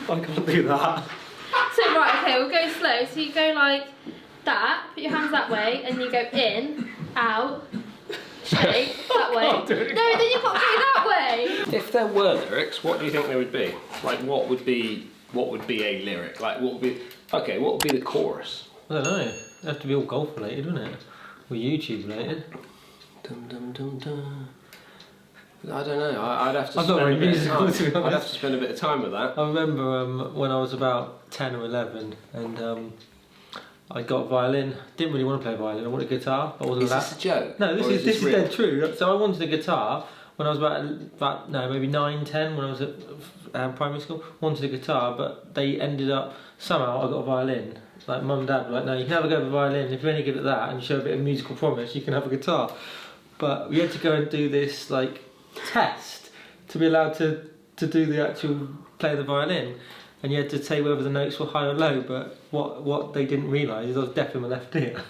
I can't do that. So right, okay, we'll go slow. So you go like that, put your hands that way, and you go in, out, shake, that way. No, then you've got to go that way. If there were lyrics, what do you think they would be? Like, what would be a lyric? Like, what would be the chorus? I don't know. It'd have to be all golf related, wouldn't it? Or YouTube related. Dum dum dum dum. I don't know. I'd have to. I'm not very musical, to be honest. I'd have to spend a bit of time with that. I remember when I was about 10 or 11, and I got a violin. Didn't really want to play violin. I wanted a guitar. I wasn't Is this a joke? No, this is real? dead true. So I wanted a guitar when I was about maybe 9, 10 when I was at primary school. Wanted a guitar, but they ended up somehow I got a violin. Like mum and dad were like, no, you can have a go with a violin. If you're any good at that and you show a bit of musical promise, you can have a guitar. But we had to go and do this like test to be allowed to do the actual play the violin, and you had to say whether the notes were high or low. But what they didn't realise is I was deaf in my left ear,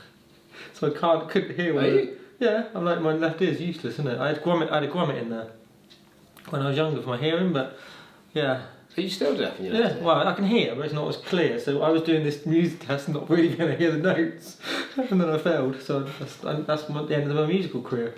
so I couldn't hear. Yeah, I'm like, my left ear's useless, isn't it? I had a grommet in there when I was younger for my hearing, but yeah. Are you still deaf in your left ear? Well, I can hear, but it's not as clear. So I was doing this music test, not really being able to hear the notes, and then I failed. So that's the end of my musical career.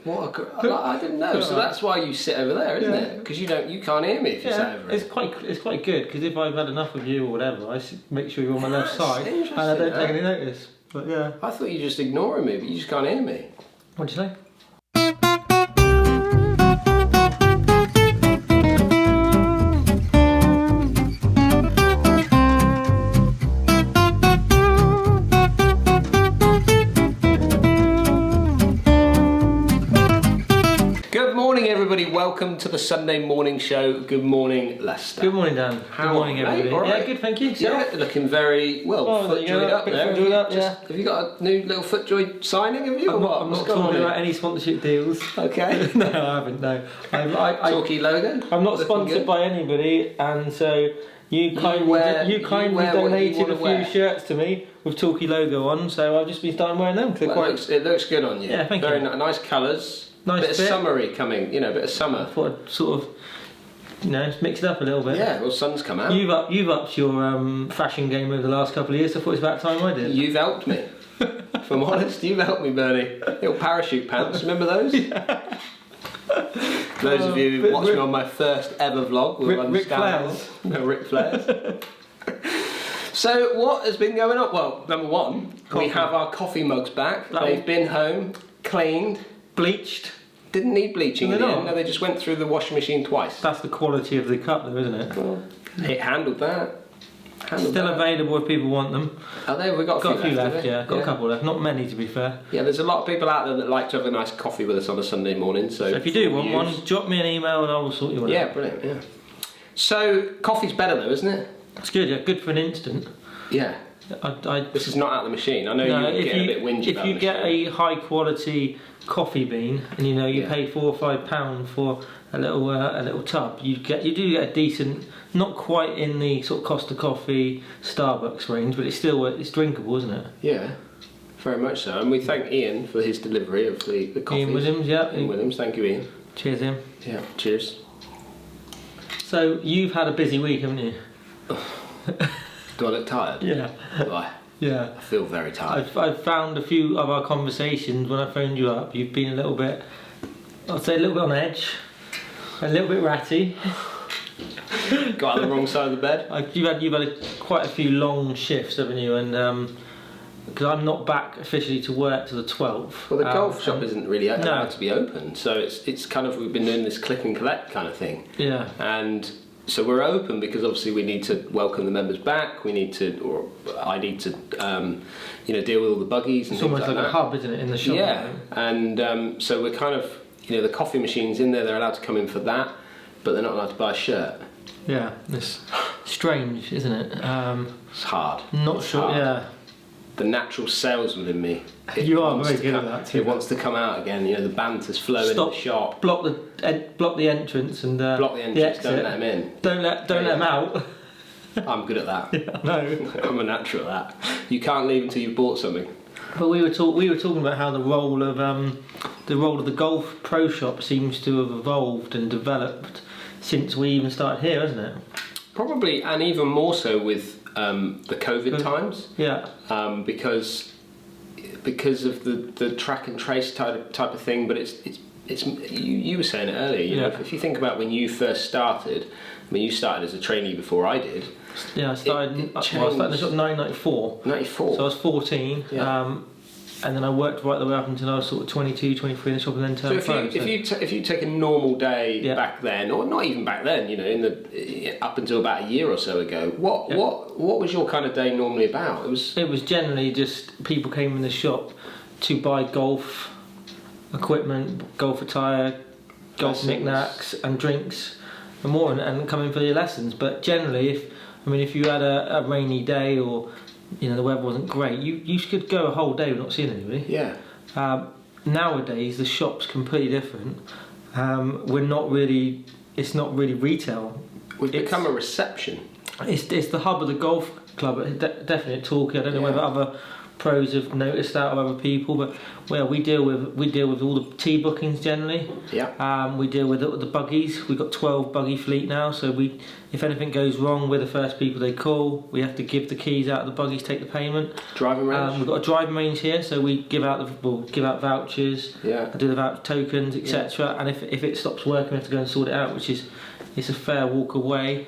I didn't know. So that's why you sit over there, isn't it? Because you can't hear me if you sit over it. It's quite good because if I've had enough of you or whatever, I make sure you're on my left side, and I don't take any notice. But yeah. I thought you were just ignoring me, but you just can't hear me. What'd you say? Welcome to the Sunday morning show. Good morning, Leicester. Good morning, Dan. Good morning, everybody. All right. Yeah, good, thank you. Yeah, looking very well. Foot joint up there. Have you got a new little foot joint signing? Have you? I'm not talking about any sponsorship deals. Okay. No, I haven't. No. Talkie logo. I'm not sponsored by anybody, and so you kindly donated a few shirts to me with Talkie logo on, so I've just been starting wearing them. It looks good on you. Yeah, thank you. Very nice colours. Nice bit of summery coming, a bit of summer. I thought I'd sort of, mix it up a little bit. Yeah, well, sun's come out. You've upped your fashion game over the last couple of years, so I thought it's about time I did. You've helped me. If I'm honest, you've helped me, Bernie. Little parachute pants, remember those? Yeah. Those of you who watched me on my first ever vlog will understand. Ric Flair's. No, Ric Flair's. So, what has been going on? Well, number one, we have our coffee mugs back. They've been home, cleaned, bleached. Didn't need bleaching in the end. No, they just went through the washing machine twice. That's the quality of the cup though, isn't it? Well, it handled that. Still available if people want them. Are they? We've got a few left, yeah. Got a couple left. Not many, to be fair. Yeah, there's a lot of people out there that like to have a nice coffee with us on a Sunday morning. So if you do want one, drop me an email and I will sort you one out. Yeah, brilliant, yeah. So, coffee's better though, isn't it? It's good, yeah. Good for an instant. Yeah. This is not out of the machine. I know you get a bit whingy about if you get a high quality coffee bean and you pay £4 or £5 for a little tub, you do get a decent, not quite in the sort of Costa Coffee Starbucks range, but it's drinkable, isn't it? Yeah, very much so. And we thank Ian for his delivery of the coffee. Ian Williams, yeah. Ian Williams, thank you, Ian. Cheers, Ian. Yeah, cheers. So you've had a busy week, haven't you? Do I look tired? Yeah. Do I? Yeah. I feel very tired. I've found a few of our conversations when I phoned you up, you've been a little bit on edge, a little bit ratty. Got on the wrong side of the bed. You've had quite a few long shifts, haven't you? And because I'm not back officially to work till the 12th. Well, the golf shop isn't really allowed to be open, so it's kind of, we've been doing this click and collect kind of thing. Yeah. And so we're open because obviously we need to welcome the members back. I need to deal with all the buggies and it's things almost like that. a hub, isn't it, in the shop? Yeah, and so we're kind of, the coffee machine's in there. They're allowed to come in for that, but they're not allowed to buy a shirt. Yeah, it's strange, isn't it? It's hard. Not sure. Hard. Yeah. The natural salesman in me. You are very good at that too. It wants to come out again. The banter's flowing in the shop. Block the entrance and block the entrance. Don't let him in. Don't let him out. I'm good at that. Yeah, no. I'm a natural at that. You can't leave until you've bought something. But we were talking about how the role of the golf pro shop seems to have evolved and developed since we even started here, hasn't it? probably, and even more so with the COVID times. Yeah. Because of the track and trace type of thing, but it's you were saying it earlier. You know, if you think about when you first started, I mean, you started as a trainee before I did. Yeah, I started in the shop in 1994. 94. So I was 14. Yeah. And then I worked right the way up until I was sort of 22, 23 in the shop, and then turned pro. If you take a normal day back then, or not even back then, you know, up until about a year or so ago, what was your kind of day normally about? It was generally just people came in the shop to buy golf equipment, golf attire, golf knickknacks and drinks, and more, and come in for your lessons. But generally, if you had a rainy day, or you know the weather wasn't great, you could go a whole day without seeing anybody. Yeah. Nowadays the shop's completely different. It's not really retail. We've become a reception. It's the hub of the golf club. Definitely at Torquay. I don't know whether other pros have noticed that, or other people, but we deal with all the tee bookings generally. Yeah. We deal with the buggies. We've got 12 buggy fleet now, so if anything goes wrong, we're the first people they call. We have to give the keys out of the buggies, take the payment. Driving range. We've got a driving range here, so we give out vouchers. Yeah. Do the voucher tokens, etc. And if it stops working, we have to go and sort it out, which is a fair walk away.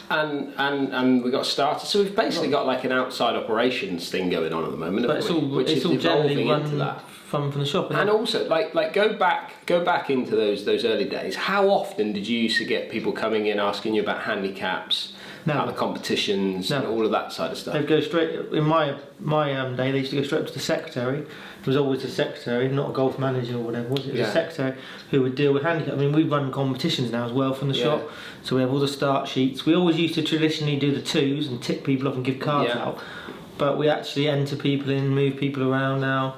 And we got started, so we've basically got like an outside operations thing going on at the moment, but it's all generally run from the shop. And also, like go back into those early days. How often did you used to get people coming in asking you about handicaps, about the competitions, and all of that side of stuff? They'd go straight. In my day, they used to go straight up to the secretary. It was always the secretary, not a golf manager or whatever, was it? It was the secretary who would deal with handicap. I mean, we run competitions now as well from the shop, so we have all the start sheets. We always used to traditionally do the twos and tick people off and give cards out, but we actually enter people in, move people around now.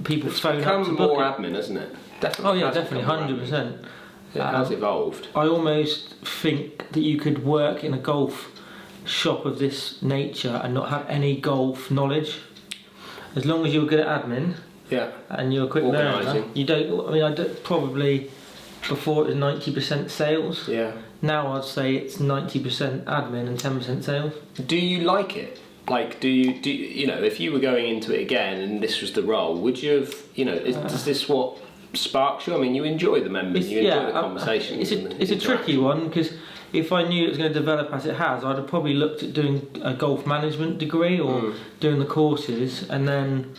People phone up to book. It's become more admin, hasn't it? Definitely. Oh yeah, definitely, 100%. It has evolved. I almost think that you could work in a golf shop of this nature and not have any golf knowledge. As long as you're good at admin, and you're a quick learner, you don't. I mean, probably before it was 90% sales. Yeah. Now I'd say it's 90% admin and 10% sales. Do you like it? Like, do you know, if you were going into it again and this was the role, would you have, you know, is this what sparks you? I mean, you enjoy the members, you enjoy the conversations. It's a tricky one, because if I knew it was going to develop as it has, I'd have probably looked at doing a golf management degree or doing the courses and then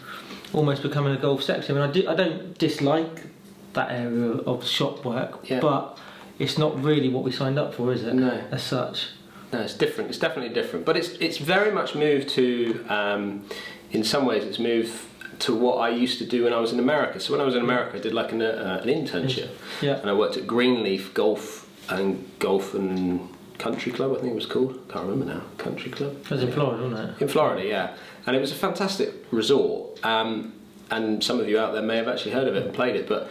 almost becoming a golf secretary. I mean, I don't dislike that area of shop work, but it's not really what we signed up for, is it? No. As such. No, it's different. It's definitely different, but it's very much moved to. In some ways, it's moved to what I used to do when I was in America. So when I was in America, I did like an internship, and I worked at Greenleaf Golf and Country Club, I think it was called. Can't remember now. Country Club. It was in Florida, wasn't it? In Florida, yeah. And it was a fantastic resort. And some of you out there may have actually heard of it and played it, but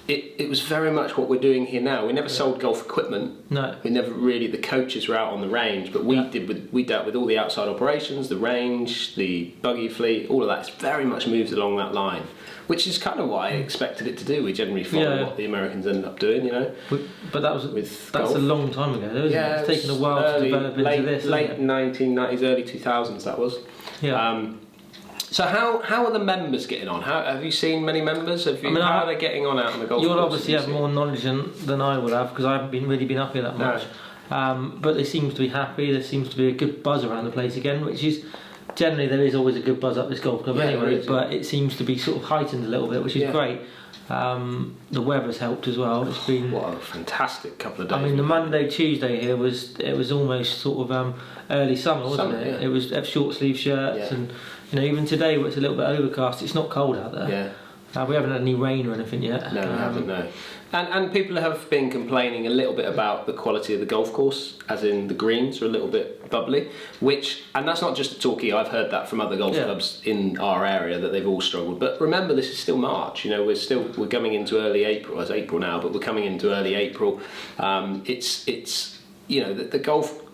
it was very much what we're doing here now. We never sold golf equipment. No. We never really. The coaches were out on the range, but we dealt with all the outside operations, the range, the buggy fleet, all of that. It's very much moved along that line, which is kind of what I expected it to do. We generally follow what the Americans ended up doing, you know. But that's a long time ago, though, isn't it? It's taken a while to develop into this. Late 1990s, early 2000s. That was. Yeah. So how are the members getting on? Have you seen many members? How are they getting on out on the golf course? You'll obviously have more knowledge than I would have, because I haven't really been up here that much. But they seem to be happy. There seems to be a good buzz around the place again, which is generally there is always a good buzz up this golf club anyway. But it seems to be sort of heightened a little bit, which is great. The weather's helped as well. It's been what a fantastic couple of days. I mean, the Monday, Tuesday here was almost sort of early summer, wasn't it? Yeah. It was short sleeve shirts, and you know, even today where it's a little bit overcast, it's not cold out there. Yeah. We haven't had any rain or anything yet. No, we haven't. No. And people have been complaining a little bit about the quality of the golf course, as in the greens are a little bit bubbly, and that's not just at Torquay. I've heard that from other golf clubs in our area, that they've all struggled. But remember, this is still March. You know, we're coming into early April. It's April now, but we're coming into early April. It's you know, the golf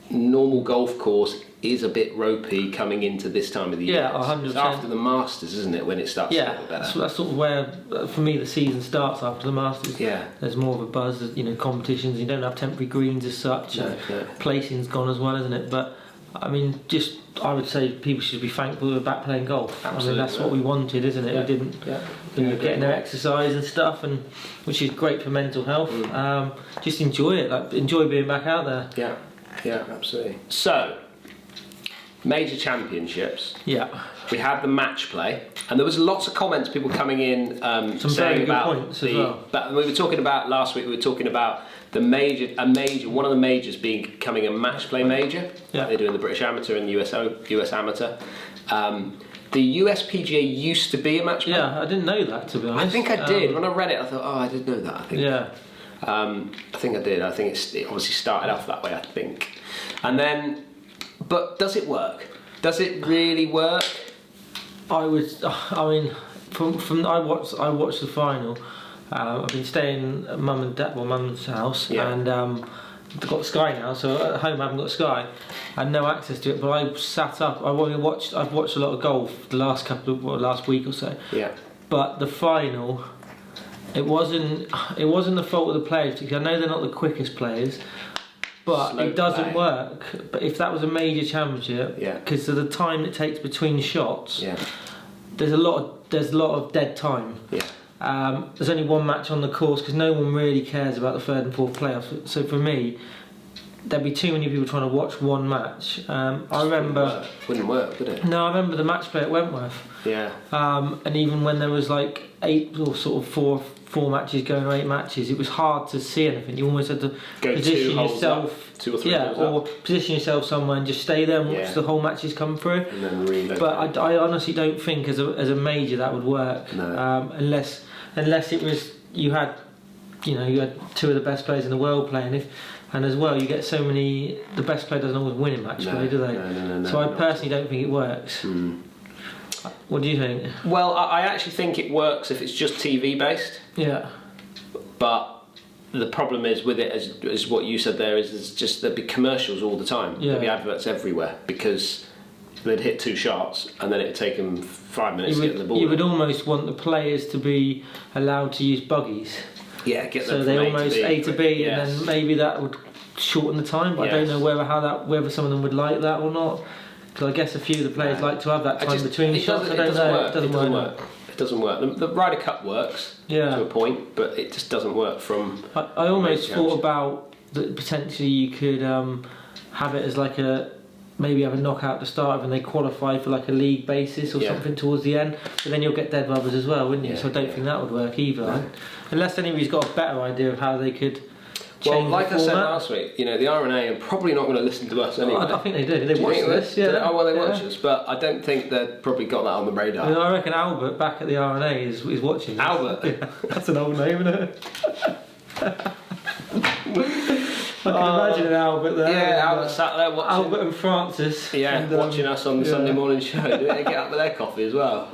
normal golf course is a bit ropey coming into this time of the year. Yeah, 100%. It's after the Masters, isn't it, when it starts to get a bit better? That's sort of where, for me, the season starts after the Masters. Yeah. There's more of a buzz, you know, competitions. You don't have temporary greens as such. No. Placing's gone as well, isn't it? But I mean, I would say people should be thankful we're back playing golf. Absolutely, I mean, that's what we wanted, isn't it? Yeah. We didn't, you know, getting their exercise and stuff, and which is great for mental health. Just enjoy it, like enjoy being back out there. Yeah, absolutely. So, major championships. Yeah. We had the match play, and there was lots of comments, people coming in Some saying very good about points as well. But we were talking about last week. We were talking about one of the majors becoming a match play major. Yeah. They're doing the British Amateur and the US Amateur. The US PGA used to be a match play. Yeah, I didn't know that, to be honest. I think I did. When I read it, I thought, oh, I did know that. I think. Yeah. I think I did. I think it obviously started off that way. I think, and then, but does it work? Does it really work? I mean, I watched the final. I've been staying at mum's house, and I've got Sky now. So at home I haven't got Sky. I had no access to it, but I sat up. I've watched a lot of golf the last week or so. Yeah. But the final, it wasn't the fault of the players, because I know they're not the quickest players. But Slow it doesn't play. work. But if that was a major championship, because of the time it takes between shots, there's a lot of dead time. Yeah. There's only one match on the course because no one really cares about the third and fourth playoffs. So for me, there'd be too many people trying to watch one match. I remember. Wouldn't work, would it? No, I remember the match play at Wentworth. Yeah. And even when there was like 8 or sort of four matches going, or 8 matches, it was hard to see anything. You almost had to Go position 2 holes yourself, up, 2 or 3 holes or up. position yourself somewhere and just stay there and watch the whole matches come through. And then reload. But I honestly don't think as a major that would work. No. Unless it was you had 2 of the best players in the world playing. And as well, you get so many. The best player doesn't always win in match play, do they? No, so I personally don't think it works. What do you think? Well, I actually think it works if it's just TV based. Yeah. But the problem is with it, as what you said there, is just there'd be commercials all the time. Yeah. There'd be adverts everywhere because they'd hit 2 shots and then it'd take them 5 minutes to get the ball. You would almost want the players to be allowed to use buggies. Yeah, get them so from they A almost to B. A to B, Yes. and then maybe that would shorten the time. But I don't know whether some of them would like that or not. Because I guess a few of the players like to have that time between shots. I don't know. It doesn't work. It doesn't work. The Ryder Cup works to a point, but it just doesn't work from. I almost thought about that potentially you could have it as like maybe have a knockout to start with and they qualify for like a league basis or something towards the end, but then you'll get dead rubbers as well, wouldn't you? So I don't think that would work either. No. Unless anybody's got a better idea of how they could change Well, like the I said format. last week, the R&A are probably not going to listen to us anyway. I think they do. They watch this. They watch us, but I don't think they've probably got that on the radar. I reckon Albert back at the R&A is watching this. Albert? Yeah, that's an old name, isn't it? I can imagine an Albert there. Yeah, Albert sat there watching. Albert and Francis. Yeah, and, watching us on the Sunday morning show. Do they get up with their coffee as well?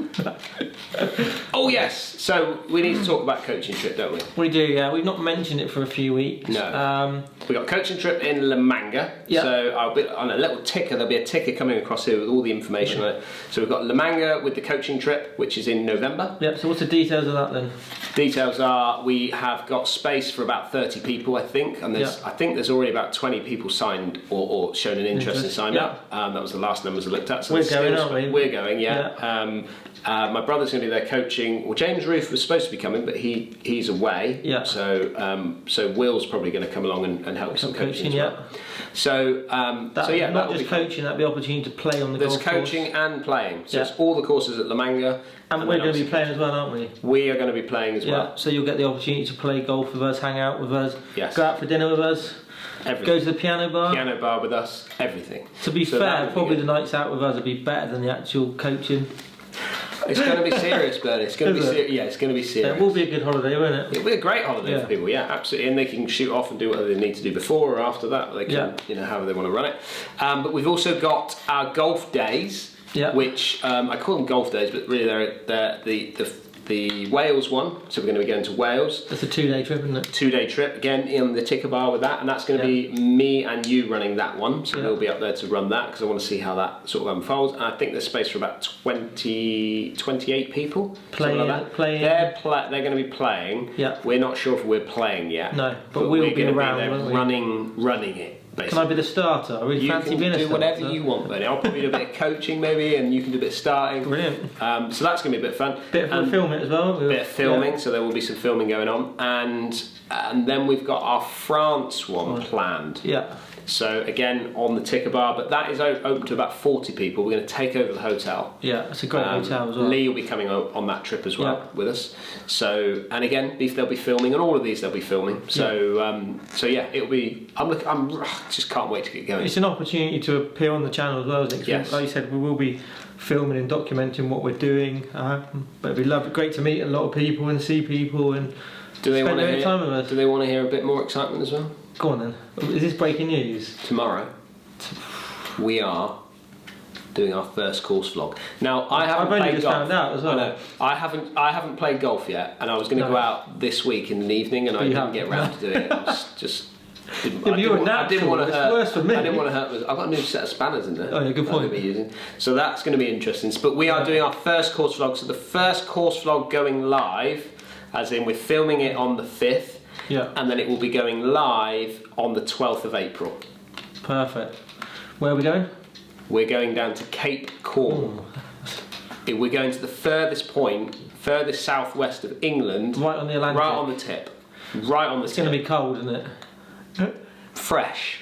Oh yes, so we need to talk about coaching trip, don't we? We do, yeah. We've not mentioned it for a few weeks. No. We got coaching trip in La Manga. Yeah. So I'll be on a little ticker. There'll be a ticker coming across here with all the information on it. So we've got La Manga with the coaching trip, which is in November. Yeah. So what's the details of that then? Details are we have got space for about 30 people, I think, and I think there's already about 20 people signed or shown an interest in signing up. That was the last numbers I looked at. So we're going, aren't we? We're going, yeah. My brother's going to be there coaching. Well, James Roof was supposed to be coming, but he's away. Yeah. So Will's probably going to come along and help some coaching as well. Yeah. So not just coaching. That'd be opportunity to play on the golf course. There's coaching and playing. So it's all the courses at La Manga. And we're going to be playing as well, aren't we? We are going to be playing as well. So you'll get the opportunity to play golf with us, hang out with us, yes. Go out for dinner with us, go to the piano bar. Piano bar with us, everything. To be fair, probably the nights out with us would be better than the actual coaching. It's going to be serious, Bernie. It's going to be serious. Yeah, it's going to be serious. It will be a good holiday, won't it? It'll be a great holiday for people. Yeah, absolutely. And they can shoot off and do whatever they need to do before or after that. They can, however they want to run it. But we've also got our golf days, which I call them golf days, but really they're the the Wales one, so we're going to be going to Wales. That's a 2-day trip, isn't it? 2-day trip, again in the ticker bar with that, and that's going to be me and you running that one, so we'll be up there to run that because I want to see how that sort of unfolds. And I think there's space for about 28 people. Playing. They're going to be playing. Yeah. We're not sure if we're playing yet. No, but we'll be around, running it. Basically. Can I be the starter? I really fancy being a starter. You can do whatever you want, Bernie. I'll probably do a bit of coaching maybe, and you can do a bit of starting. Brilliant. So that's going to be a bit of fun. Bit of filming as well. Bit of filming, so there will be some filming going on, and then we've got our France one planned. Yeah. So again on the ticker bar, but that is open to about 40 people. We're going to take over the hotel. Yeah, it's a great hotel as well. Lee will be coming on that trip as well with us. So, and again, they'll be filming, and all of these they'll be filming. So, it'll be. I'm just can't wait to get going. It's an opportunity to appear on the channel as well, isn't it? Yes. Like you said, we will be filming and documenting what we're doing. But it'd be great to meet a lot of people and see people and spend a bit of time with us. Do they want to hear a bit more excitement as well? Go on then. Is this breaking news? Tomorrow, we are doing our first course vlog. Now, I've only just found out as well. I haven't played golf yet, and I was going to go out this week in the evening, and I didn't get around to doing it. I was just. I didn't want to hurt. Worse for me. I didn't want to hurt. I've got a new set of spanners in there. Oh yeah, good point. Be using. So that's going to be interesting. But we are doing our first course vlog. So the first course vlog going live, as in we're filming it on the 5th. Yeah. And then it will be going live on the 12th of April. Perfect. Where are we going? We're going down to Cape Corn. We're going to the furthest point, furthest southwest of England. Right on the Atlantic. Right on the tip. Right on the tip. It's going to be cold, isn't it? Fresh.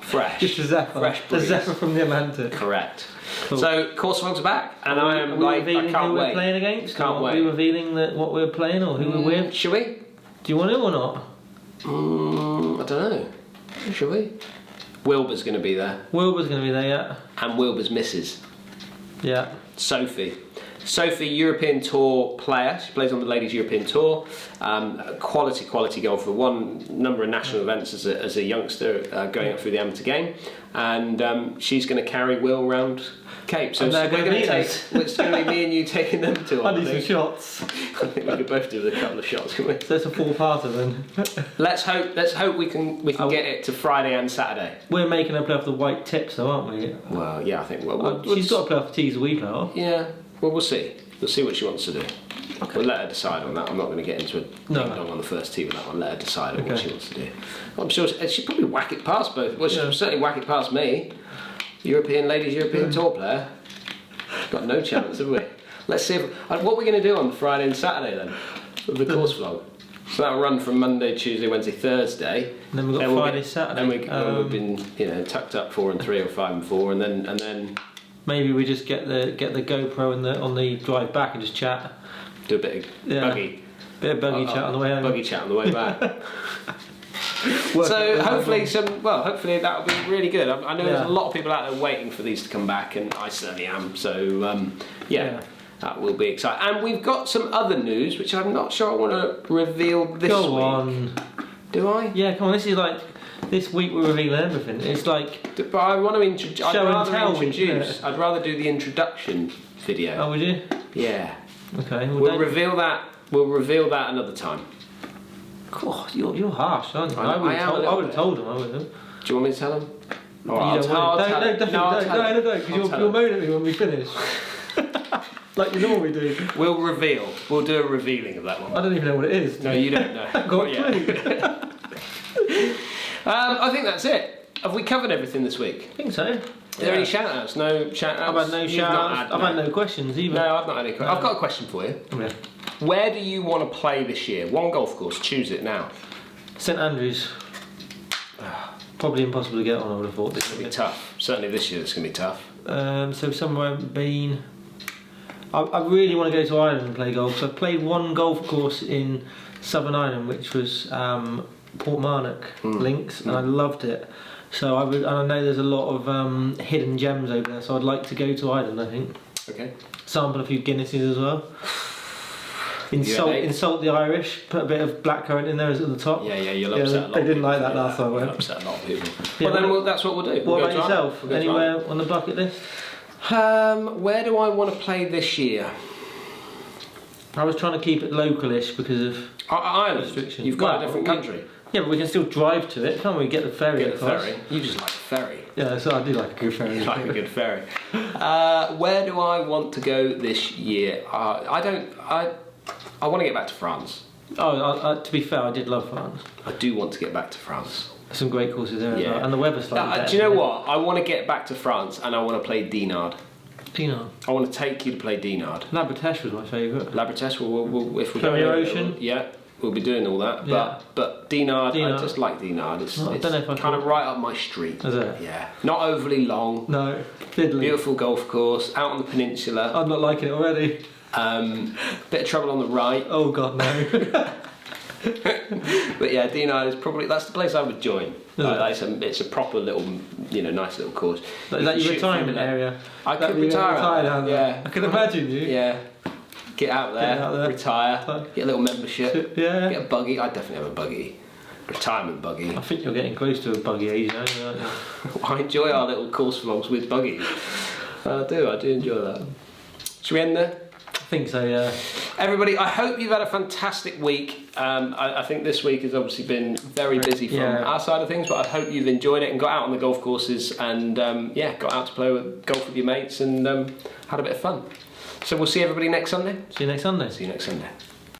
Fresh. Just a zephyr. Fresh breeze. A zephyr from the Atlantic. Correct. Cool. So, course vlogs are back, and I am like, I can't who wait. we're playing against? Can't wait. Are we revealing what we're playing or who we're with? Should we? Do you want to or not? I don't know. Should we? Wilbur's going to be there. Wilbur's going to be there, yeah. And Wilbur's missus. Yeah. Sophie, European Tour player. She plays on the Ladies European Tour. Quality golfer. Won a number of national events as a youngster going up through the amateur game. And she's going to carry Will around Cape. So we're going to take. It's going to be me and you taking them to. I need some shots. I think we could both do with a couple of shots, couldn't we? So it's a 4-parter then. Let's hope we can get it to Friday and Saturday. We're making her play off the white tips, though, aren't we? Well, yeah, I think she's got to play off the tees a week now. Yeah. Well, we'll see. We'll see what she wants to do. Okay. We'll let her decide on that. I'm not going to get into a ding-dong on the first tee with that one. Let her decide on what she wants to do. I'm sure she'd probably whack it past both. Well, she'll certainly whack it past me. Ladies European Tour player. Got no chance, have we? Let's see what we're going to do on Friday and Saturday then, with the course vlog. So that'll run from Monday, Tuesday, Wednesday, Thursday. And then we've got Friday, Saturday. Then we've been tucked up 4 and 3 or 5 and 4, and then maybe we just get the GoPro on the drive back and just chat. Do a bit of buggy. Bit of buggy chat on the way home. Buggy chat on the way back. So hopefully that'll be really good. I know there's a lot of people out there waiting for these to come back, and I certainly am. So that will be exciting. And we've got some other news, which I'm not sure I want to reveal this week. Go on. Do I? Yeah, come on. This is like this week we're revealing everything. It's like. But I want to introduce. I'd rather do the introduction video. Oh, would you? Yeah. Okay. Well, we'll reveal that. We'll reveal that another time. God, you're harsh, aren't you? I would have told him. I would have. Do you want me to tell him? Don't, because you'll moan at me when we finish. Like you normally do. We'll reveal. We'll do a revealing of that one. I don't even know what it is. No, you don't know. Got a clue. I think that's it. Have we covered everything this week? I think so. Are there any shout-outs? No shout-outs? I've had no shout-outs. I've had no questions either. No, I've not had any questions. I've got a question for you. Yeah. Where do you want to play this year? One golf course. Choose it now. St Andrews. Probably impossible to get on, I would have thought. This is going to be tough. Certainly this year it's going to be tough. So somewhere I haven't been. I really want to go to Ireland and play golf. So I've played one golf course in Southern Ireland, which was Portmarnock Links, and I loved it. So and I know there's a lot of hidden gems over there. So I'd like to go to Ireland. I think. Okay. Sample a few Guinnesses as well. Insult the Irish. Put a bit of blackcurrant in there at the top. Yeah, you'll upset a lot of people. They didn't like that last time. You'll upset a lot of people. Well, that's what we'll do. What about yourself? Anywhere on the bucket list? Where do I want to play this year? I was trying to keep it localish because of Ireland. restrictions. You've got a different country. Yeah, but we can still drive to it, can't we? Get the ferry across. You just like a ferry. Yeah, so I do like a good ferry. You like a good ferry. Where do I want to go this year? I want to get back to France. To be fair, I did love France. I do want to get back to France. Some great courses there as well, and the weather's slightly better. Do you know what? I want to get back to France and I want to play Dinard. Dinard. I want to take you to play Dinard. La Bretèche was my favourite. La Bretèche, if we're Premier going Ocean. Yeah, we'll be doing all that. Yeah. But Dinard, I just like Dinard. It's I don't know if I kind of right up my street. Is it? Yeah. Not overly long. No. Fiddly. Beautiful golf course out on the peninsula. I'm not liking it already. Bit of trouble on the right. Oh God, no. But yeah, Dinard is probably that's the place I would join. It's a proper little, nice little course. Is that your retirement area? I could retire. Yeah, I can imagine you. Yeah, get out there, retire, get a little membership. Yeah, get a buggy. I definitely have a buggy, retirement buggy. I think you're getting close to a buggy age now, aren't you? I enjoy our little course vlogs with buggies. I do enjoy that. Should we end there? I think so, yeah. Everybody, I hope you've had a fantastic week. I think this week has obviously been very busy from our side of things, but I hope you've enjoyed it and got out on the golf courses and got out to play golf with your mates and had a bit of fun. So we'll see everybody next Sunday. See you next Sunday. See you next Sunday.